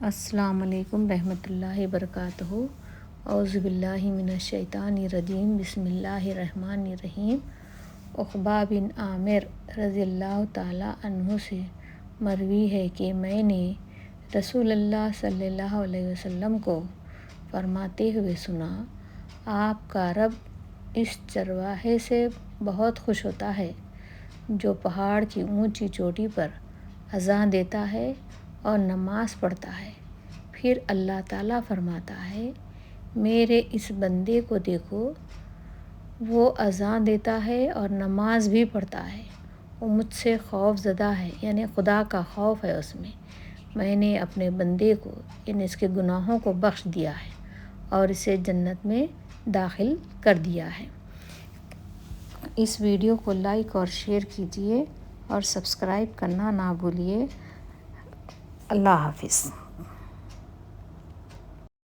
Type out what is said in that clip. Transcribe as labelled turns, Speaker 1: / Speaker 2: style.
Speaker 1: السلام علیکم رحمۃ اللہ وبرکاتہ۔ اعوذ باللہ من الشیطان الرجیم، بسم اللہ الرحمن الرحیم۔ عقبہ بن عامر رضی اللہ تعالیٰ عنہ سے مروی ہے کہ میں نے رسول اللہ صلی اللہ علیہ وسلم کو فرماتے ہوئے سنا، آپ کا رب اس چرواہے سے بہت خوش ہوتا ہے جو پہاڑ کی اونچی چوٹی پر اذان دیتا ہے اور نماز پڑھتا ہے۔ پھر اللہ تعالیٰ فرماتا ہے، میرے اس بندے کو دیکھو، وہ اذان دیتا ہے اور نماز بھی پڑھتا ہے، وہ مجھ سے خوف زدہ ہے، یعنی خدا کا خوف ہے اس میں نے اپنے بندے کو، یعنی اس کے گناہوں کو بخش دیا ہے اور اسے جنت میں داخل کر دیا ہے۔ اس ویڈیو کو لائک اور شیئر کیجیے اور سبسکرائب کرنا نہ بھولیے۔ اللہ حافظ۔